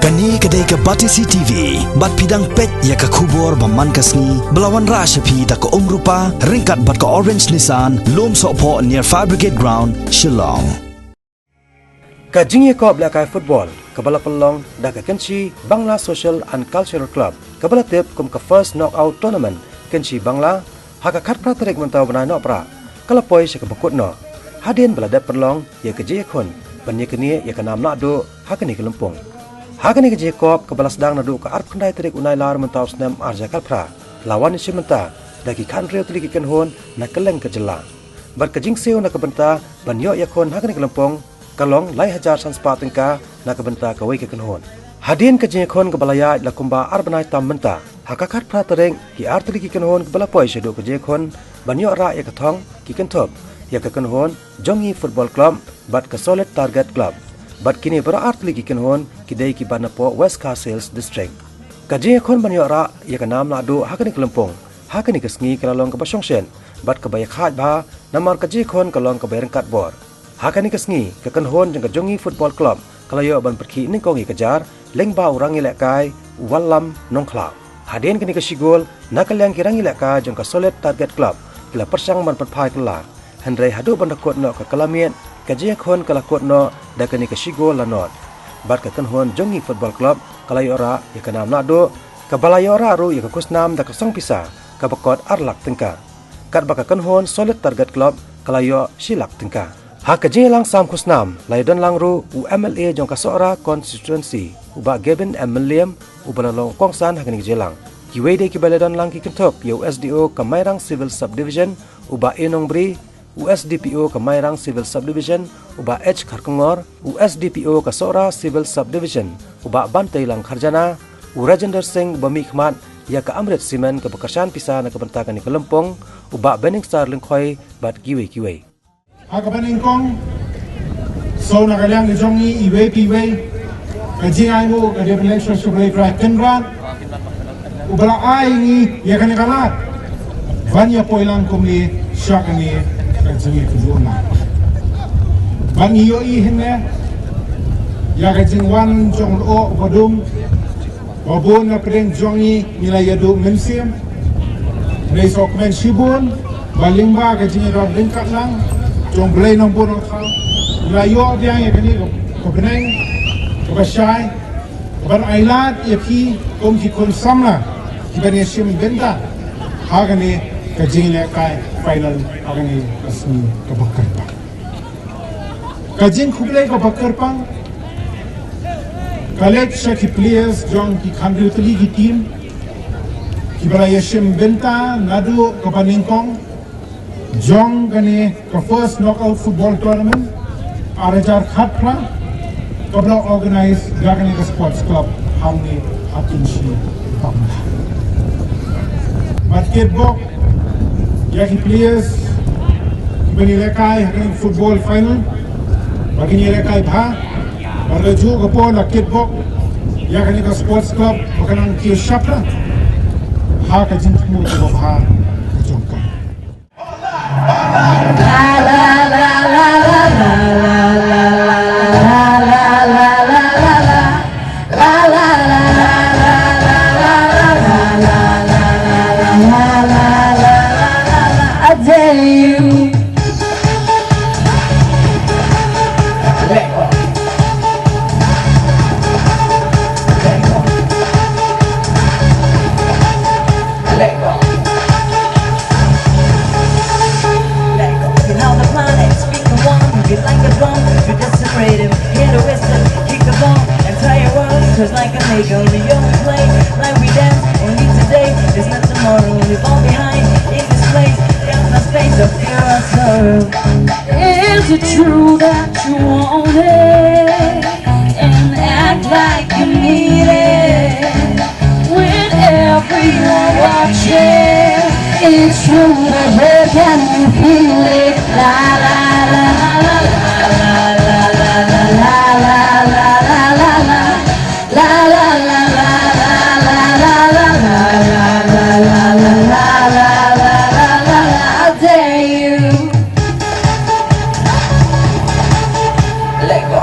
Kani kedai ke Batisi TV, bat pidang pet ya ke kubur baman kasni, belawan rashapi da ke rupa, ringkat bat ke orange Nissan, lom sokpo near Fire Brigade Ground, Shillong. Kajingye ko belakang football, kebala pelong da ke Kynshi Bangla Social and Cultural Club, kebala tip kum ke first knockout tournament Kynshi Bangla, Haka kat praterik mentau benai nok pra, kalapoi se ke bekut no. Hadin beladat pelong ya ke jekon, banye kini ya ke nam Lahduh, Haka ni ke Lympung. Haka ni ke Jacob kebala sedang nadu ke arp kendai terik unai lar mentau senam arja kalpra, lawan isi menta, daki kanreo terik ikan hon nak keleng ke jela. Bar ke jingseu nak ke benta, banyo yakon Haka ni ke Lympung, kalong lai hajar sanspa tengka nak ke benta ke wei ke kenhon. Hadin ke Jacob kebala ya lakumba arp benai tam menta, Haka kat pra terik ki ar terik ikan hon kebala poi sedu ke Jacob, banyo ra ya ke thong ki kentop, ya ke kenhon Jongngi Football Club, bat ke Solid Target Club. Bat kini berart lagi kenhon kidai ki banapo West Castles District. Kaji kon banyo ra ya ke nam Lahduh Haka ni ke Lympung, Haka ni ke sengi kelalong ke Basongsen, bat ke bayak hat ba namar kaji kon kalong ke bayangkat bor. Haka ni ke sengi ke kenhon jeng ke Jongngi Football Club kalayo ban perki ning kongi kejar leng ba orang ilekai walam nongkla. Hadin kini ke sigol nakalyang kirang ilekai jeng ke Solid Target Club kila persang ban perpai kela. Hendrai hadu ban dakot no ke kelamian kaji kon kelakot no da kini ke sigol lanot. Bat ke kenhon Jongngi Football Club kalayo ra ya ke nam Lahduh ke balayo ra ru ya ke kusnam da ke song pisa ke bekot arlak tengka. Kat baka kenhon Solid Target Club kalayo silak tengka. Ha kaji lang sam kusnam laydon lang ru UMLA jong kasora constituency uba Gavin M. William ubalalong kongsan hakani jelang. Kiwei de ki baladon lang ki kentop ya USDO ke Mairang Civil Subdivision uba Enong Bri, USDPO ke Mairang Civil Subdivision uba H Karkengor, USDPO ke Sora Civil Subdivision uba Bantai Lang Kharjana, Rajender Singh Bami Khmat ya ke Amrit Simen ke Bekersan Pisa na kebentakan ni ke Lympung uba Bening Star Lengkhoi bat kiwei. Haka Beningkong so nakalyang ni Jongngi iwei piwei kajingai mo ka dia election sublai pra kenran ubala ai ni ya kan kalat vanya poilang kumli syakani kajingi kuzuna bangi yo I hinne ya kajingwan jong o bodum babon na preng Jongngi nilai yadu mensim nei sok men shibun balingba kajingi rod lingkat lang jong belai nombor kau layo dia yang kini ko benang ko basai ban ailat ya ki kom ki kon samla ki ban sim benda hagani ka jingle kai final hagani asmi ko bakkar pa ka jing khuble ko bakkar pa collect shaki players jong ki khandri tuli ki team ki bala sim benda nadu ko Beningkong Jong kani ke first knockout football tournament arajar khatra kabla organize gagani ke sports club hamni Kynshi Bangla basketball yaki players bani lekai hakin football final bagi lekai bha baraju gapo basketball yakani ke sports club makanang ki shapra ha ka jintmu ko bha jongka just like a nigga, we all play like we dance. Only today, there's not tomorrow. We fall behind in this place. Got no space of fear or sorrow. Is it true that you want it and act like you need it when everyone watching? It's true that where can you feel it? La la la la la la la la la la la la la la la. La la la la la la la la la la la la la la. I dare you. Let go.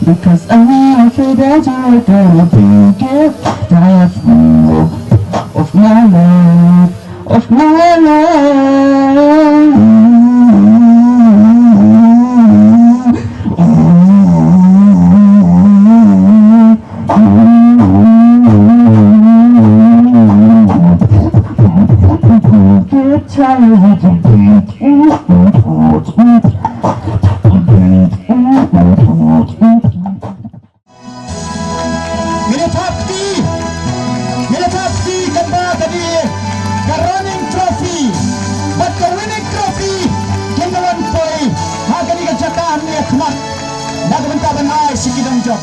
Because I'm afraid that you're gonna think it tired of my life, of my life. Get tired of thinking towards me. Minatapti kaba tadi ka running trophy but ka winning trophy kinawan poy hagani ka jakan ni khmat dagbantaban ay sikidong jok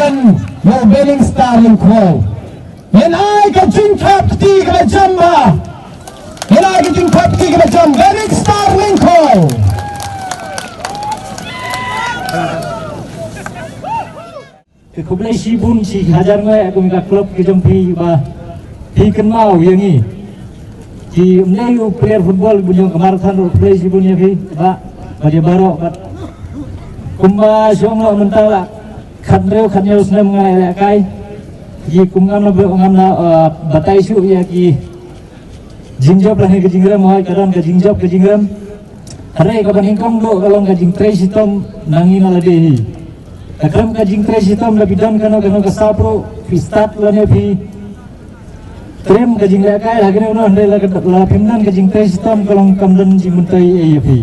dan yang bening star Lympung. Yang ai ke jingkap ti ke jamba. Yang ai ke jingkap ti ke jamba bening star Lympung. Kekulai sibun si hajar ngai aku minta klub ke jempi ba pi kenal yang ni di Melayu player football punya kemarin play sibun ya pi ba dia baru ba kumba siong lo mentala khan reu senam ngai la kai di kumngam na batai su ya ki jingjob lah ni ke jingram hai karan ke jingjob ke jingram hari ka baning kong lo kalong ke jing trace hitam nangin ala dehi Akram ka jing tres hitam la bidan kano ka sapro fi start la ne fi trim ka jing la kai lagi ne uno hande la pimdan ka jing tres hitam kalong kamdan jing muntai e fi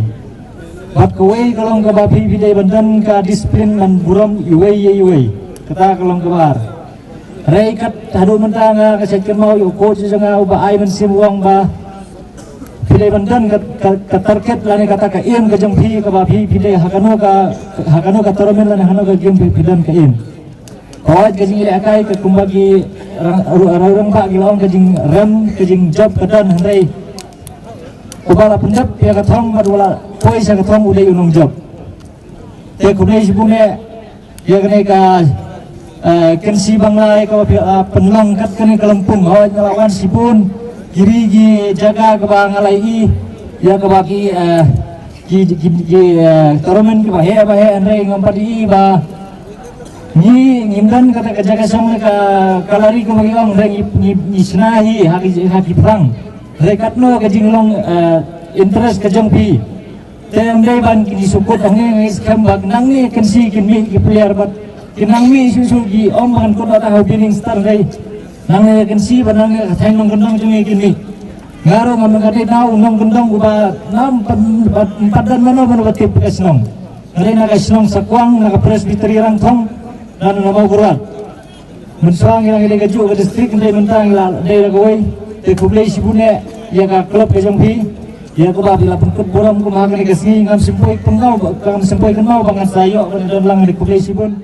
bat ko wei kalong ka ba fi dai bandan ka disiplin man buram iwei kata kalong ka bar rei kat hadu mentanga ka sekken mau yo coach janga uba ai man sim wong ba Pidai bandan ka target lani kata ka im ka jang pi ka ba pi pidai hakano ka toromen lani hano ka game pidan ka im kawat ka jing akai ka kumbagi orang ba gilaon ka jing ram ka jing job ka dan handai ubala pendap ya ka thong madwala koi sa ka thong udai unong job te kunai sibune ya kene ka Kynshi Bangla ka penlang kat kene ka Lympung kawat ngelawan sibun Girigi jaga ke bangalai ya ke bagi toromen ke bahaya andre ngompadi ba ni ngimdan kata ke jaga sang ka kalari ke bagi orang andre ni senahi haki perang rekatno ke jinglong interest ke jengpi tem dai ban kini sukut ange skam bag nang ni Kynshi kinmi ke player bat kinang mi susu gi om ban ko ta hobining star dai nang Kynshi banang thai nong gendong jungi kini ngaro mamagati nau nong gendong uba nam padan mano batip kasnong ngare na kasnong sakwang na presbytery rang thong dan na mau kurat mensang yang ile gaju ke distrik ndai mentang la dai la goi te kublai sibune ya ka klub ke jangpi ya ko ba bila pengkut boram ko mahagani kasni ngam simpoi pengau kam simpoi kenau bangan sayo dan lang di kublai sibun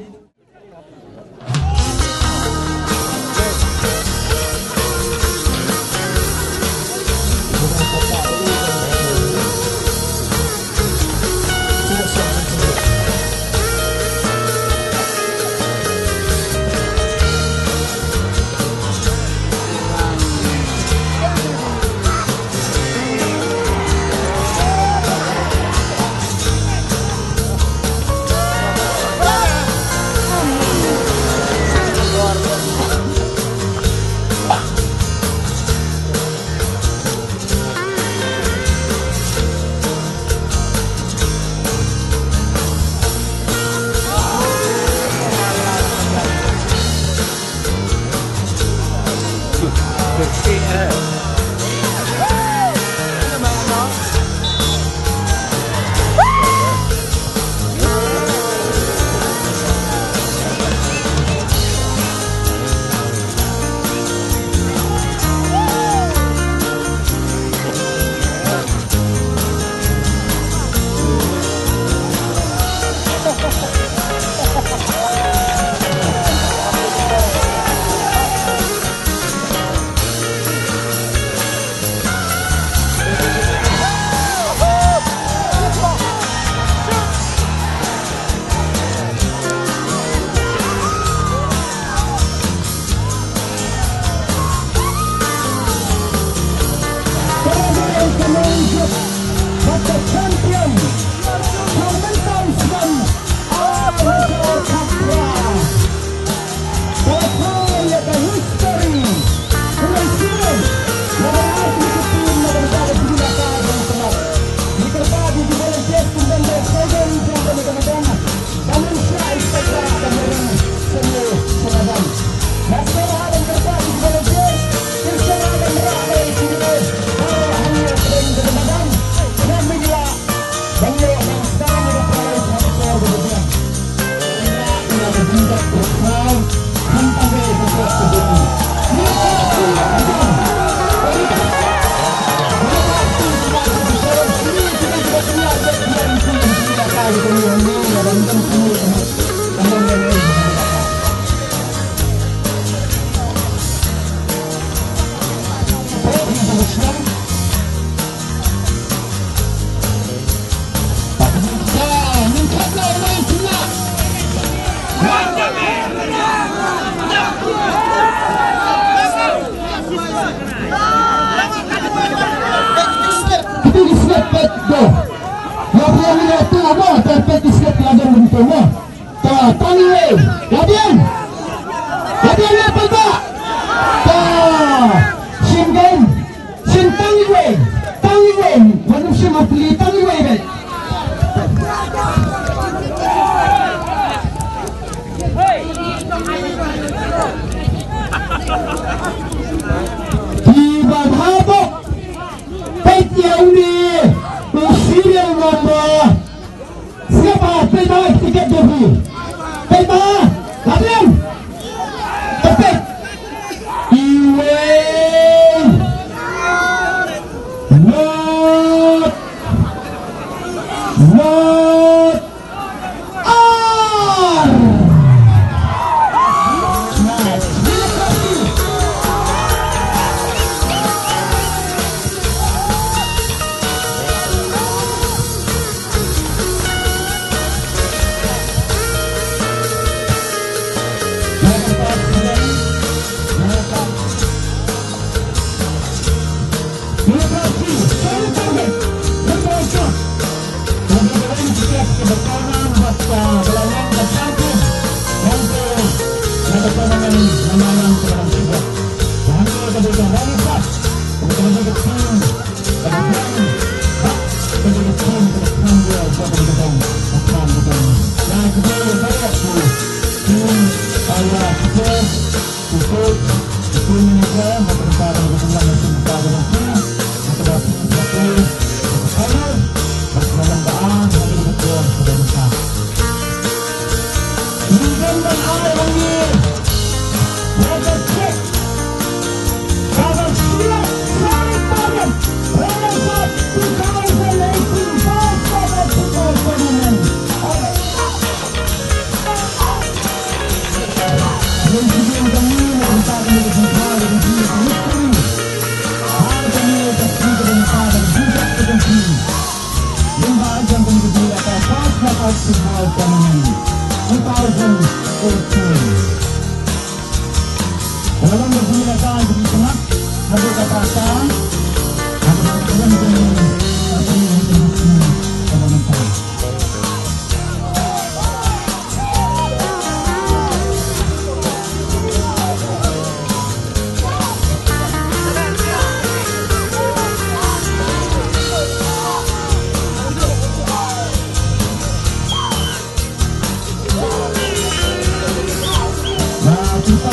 Nah, kita